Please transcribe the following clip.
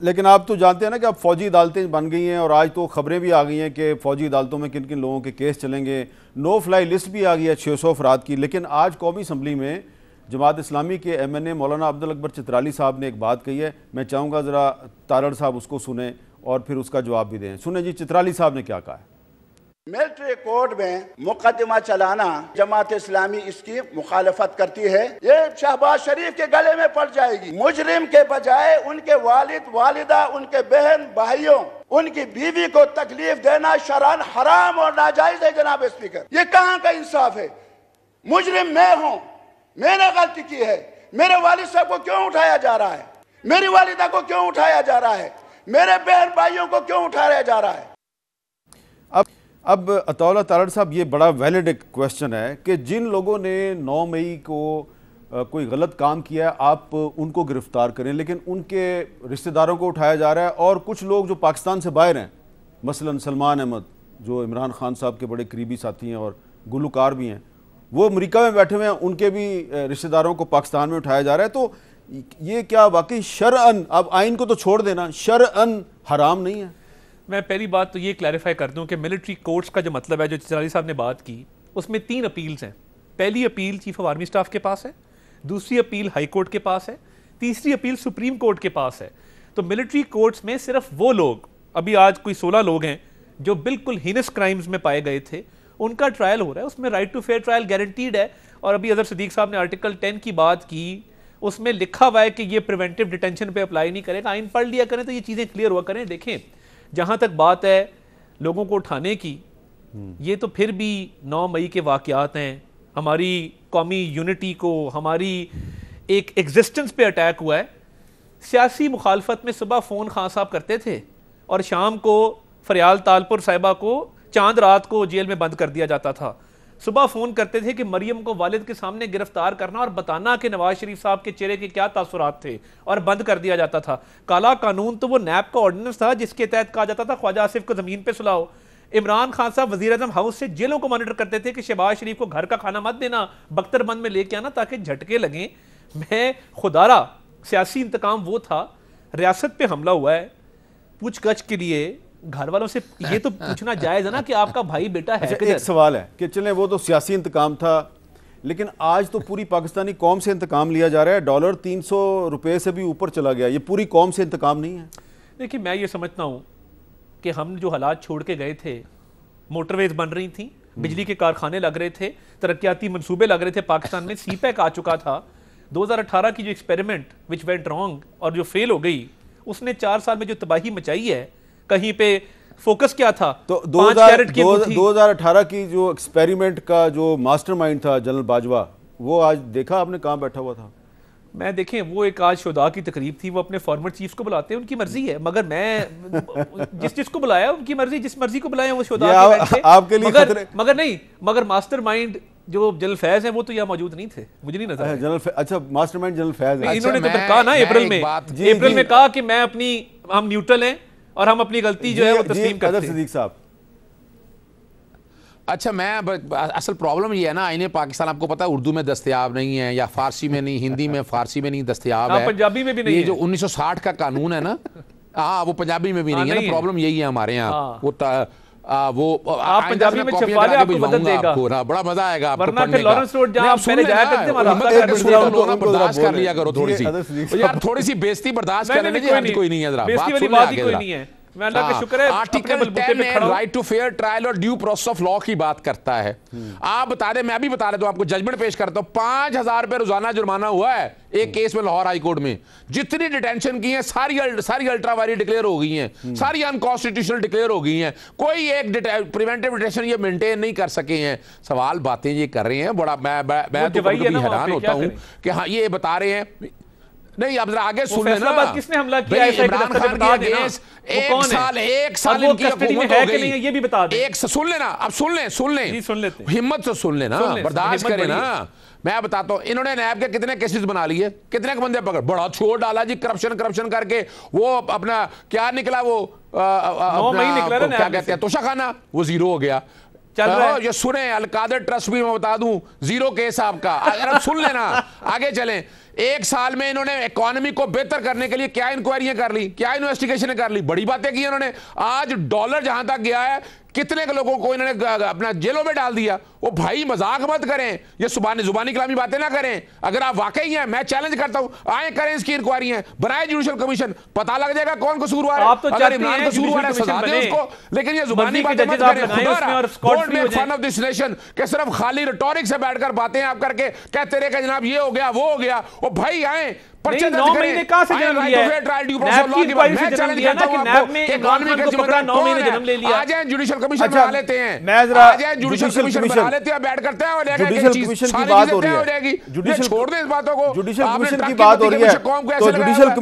लेकिन आप तो जानते हैं ना कि अब फौजी अदालतें बन गई हैं और आज तो खबरें भी आ गई हैं कि फ़ौजी अदालतों में किन किन लोगों के केस चलेंगे। नो फ्लाई लिस्ट भी आ गई है 600 अफराद की। लेकिन आज कौमी असम्बली में जमात इस्लामी के MNA मौलाना अब्दुल अकबर चित्राली साहब ने एक बात कही है। मैं चाहूँगा ज़रा तारड़ साहब उसको सुने और फिर उसका जवाब भी दें। सुने जी चित्राली साहब ने क्या कहा है। मिलिट्री कोर्ट में मुकदमा चलाना जमात इस्लामी इसकी मुखालफत करती है। ये शहबाज शरीफ के गले में पड़ जाएगी। मुजरिम के बजाय उनके वालिद वालिदा, उनके बहन भाइयों, उनकी बीवी को तकलीफ देना शरअन हराम और नाजायज है। जनाब स्पीकर, ये कहाँ का इंसाफ है? मुजरिम मैं हूँ, मैंने गलती की है। मेरे वालिद साहब को क्यों उठाया जा रहा है? मेरी वालिदा को क्यों उठाया जा रहा है? मेरे बहन भाइयों को क्यों उठाया जा रहा है? अब अतौला तारड़ साहब, ये बड़ा वैलिड क्वेश्चन है कि जिन लोगों ने 9 मई को कोई गलत काम किया है आप उनको गिरफ्तार करें, लेकिन उनके रिश्तेदारों को उठाया जा रहा है। और कुछ लोग जो पाकिस्तान से बाहर हैं, मसलन सलमान अहमद जो इमरान खान साहब के बड़े करीबी साथी हैं और गुलकार भी हैं, वो अमेरिका में बैठे हुए हैं, उनके भी रिश्तेदारों को पाकिस्तान में उठाया जा रहा है। तो ये क्या वाकई शरअन, अब आइन को तो छोड़ देना, शरअन हराम नहीं है? मैं पहली बात तो ये क्लैरिफाई कर दूं कि मिलिट्री कोर्ट्स का जो मतलब है, जो चित्राली साहब ने बात की, उसमें 3 अपील्स हैं। पहली appeal chief of army staff के पास है, दूसरी अपील हाई कोर्ट के पास है, तीसरी अपील सुप्रीम कोर्ट के पास है। तो मिलिट्री कोर्ट्स में सिर्फ वो लोग, अभी आज कोई 16 लोग हैं जो बिल्कुल हीनस क्राइम्स में पाए गए थे, उनका ट्रायल हो रहा है। उसमें right to fair trial guaranteed है। और अभी अजहर सिद्दीक साहब ने आर्टिकल 10 की बात की, उसमें लिखा हुआ है कि ये प्रिवेंटिव डिटेंशन पे अप्लाई नहीं करेगा। आइन पढ़ लिया करें तो ये चीज़ें क्लियर हुआ करें। देखें, जहां तक बात है लोगों को उठाने की, ये तो फिर भी 9 मई के वाकयात हैं। हमारी कौमी यूनिटी को, हमारी एक एग्जिस्टेंस पे अटैक हुआ है। सियासी मुखालफत में सुबह फ़ोन खान साहब करते थे और शाम को फरियाल तालपुर साहिबा को चांद रात को जेल में बंद कर दिया जाता था। सुबह फ़ोन करते थे कि मरियम को वालिद के सामने गिरफ्तार करना और बताना कि नवाज शरीफ साहब के चेहरे के क्या तासुरात थे, और बंद कर दिया जाता था। काला कानून तो वो नैब का ऑर्डिनेंस था जिसके तहत कहा जाता था ख्वाजा आसिफ को ज़मीन पे सुलाओ। इमरान खान साहब वज़ीर आज़म हाउस से जेलों को मॉनिटर करते थे कि शहबाज शरीफ को घर का खाना मत देना, बख्तरबंद में लेके आना ताकि झटके लगें। मैं खुदारा सियासी इंतकाम वो था। रियासत पे हमला हुआ है, पूछगछ के लिए घर वालों से ये तो पूछना जायज है ना कि आपका भाई बेटा है। एक सवाल है कि चलें वो तो सियासी इंतकाम था, लेकिन आज तो पूरी पाकिस्तानी कौम से इंतकाम लिया जा रहा है। डॉलर 300 रुपये से भी ऊपर चला गया। ये पूरी कौम से इंतकाम नहीं है? देखिए, मैं ये समझता हूँ कि हम जो हालात छोड़ के गए थे, मोटरवेज बन रही थी, बिजली के कारखाने लग रहे थे, तरक्याती मनसूबे लग रहे थे, पाकिस्तान में CPEC आ चुका था। 2018 की जो एक्सपेरिमेंट विच वेंट रॉन्ग और जो फेल हो गई, उसने 4 साल में जो तबाही मचाई है, कहीं पे फोकस क्या था? तो 2018 की जो एक्सपेरिमेंट का जो मास्टरमाइंड था जनरल बाजवा, वो आज देखा आपने कहाँ बैठा हुआ था? मैं देखें, वो एक आज शुदा की तकरीब थी, वो अपने फॉर्मर चीफ को बुलाते हैं, उनकी मर्जी है। मगर मैं जिसको बुलाया उनकी मर्जी, जिस मर्जी को बुलाया वो शुदा आपके लिए मगर मास्टरमाइंड जो जनरल फैज है वो तो यहाँ मौजूद नहीं थे, मुझे नहीं नजर। जनरल अच्छा, मास्टरमाइंड जनरल फैज है। इन्होंने तो कहा ना अप्रैल में कहा कि मैं अपनी, हम न्यूट्रल हैं और हम अपनी गलती जो है वो तस्लीम करते हैं। सिद्दीक साहब, अच्छा, मैं असल प्रॉब्लम ये है ना, आईने पाकिस्तान आपको पता है उर्दू में दस्तयाब नहीं है, या फारसी में नहीं, हिंदी में, फारसी में नहीं दस्तियाब है, पंजाबी में भी नहीं ये है। जो 1960 का कानून है ना, हाँ, वो पंजाबी में भी नहीं है ना। प्रॉब्लम यही है हमारे यहाँ। वो आप पंजाबी में छपवा ले, आपको मदद देगा, बड़ा मजा आएगा आपको। वरना फिर लॉरेंस रोड जहां आप पहले जाया करते थे, बर्दाश्त कर लिया करो थोड़ी सी यार, थोड़ी सी बेइज्जती बर्दाश्त करने की कोई नहीं है। जरा बेइज्जती वाली बात ही कोई नहीं है। अल्लाह का शुक्र है article 10 right to fair trial और ड्यू प्रोसेस ऑफ लॉ की बात करता है। आप बता दें, मैं भी बता देता हूं आपको, जजमेंट पेश करता हूं। 5000 रुपए रोजाना जुर्माना हुआ है एक केस में लाहौर हाई कोर्ट में। जितनी डिटेंशन की है सारी अल्ट्रा वायरी डिक्लेयर हो गई हैं, सारी अनकॉन्स्टिट्यूशनल डिक्लेयर हो गई हैं। कोई एक प्रिवेंटिव डिटेंशन ये मेंटेन नहीं कर सके हैं। सवाल बातें ये कर रहे हैं, बड़ा मैं तो कभी हैरान होता हूं कि हाँ, ये बता रहे हैं। नहीं, आप जरा आगे सुन लेना, किसने हमला किया? इमरान खान के अगेंस्ट एक साल इनकी हुकूमत हो गई, ये भी बता दें। सुन लेना, अब सुन लें, हिम्मत से सुन लेना, बर्दाश्त करें ना। मैं बताता हूं, इन्होंने नैब के कितने केसेस बना लिए, कितने बंदे पकड़, बड़ा छोड़ डाला जी, करप्शन करके। वो अपना क्या निकला, वो क्या कहते हैं, तोशाखाना, वो जीरो हो गया। चल रहा है। ये सुने, अलकादर ट्रस्ट भी मैं बता दूं, जीरो केस आपका। अगर सुन लेना, आगे चलें। 1 साल में इन्होंने इकोनॉमी को बेहतर करने के लिए क्या इंक्वायरियां कर ली, क्या इन्वेस्टिगेशन कर ली, बड़ी बातें की इन्होंने। आज डॉलर जहां तक गया है, कितने के लोगों को इन्होंने अपना जेलों में डाल दिया। वो भाई मजाक मत करें, ये जुबानी कलामी बातें ना करें। अगर आप वाकई हैं, मैं चैलेंज करता हूं, आए करें इसकी इंक्वायरियां, बनाए जुडिशियल कमीशन, पता लग जाएगा कौन कसूरवार है। आप तो अगर इमरान कसूरवार है सजा दें उसको, लेकिन ये जुबानी बातें मत करें। Don't make fun of this nation कि सिर्फ खाली रिटोरिक से बैठकर बातें आप करके कहते रहे कि जनाब ये हो गया वो हो गया। वो भाई आए 9 महीने कहां से जन्म लिया है? मैं चैलेंज करता हूं आपको, इकोनॉमी का जिम्मेदार 9 महीने जन्म ले लिया। आ जाए जुडिशियल कमीशन बना लेते हैं, मैं जरा आ जाए जुडिशियल कमीशन बना लेते हैं, बैठ करते हैं, हो जाएगा। जुडिशियल कमीशन की बात हो रही है, जुडिशियल छोड़ दें इस बातों को। जुडिशियल कमीशन की बात हो रही है, तो जुडिशियल कमीशन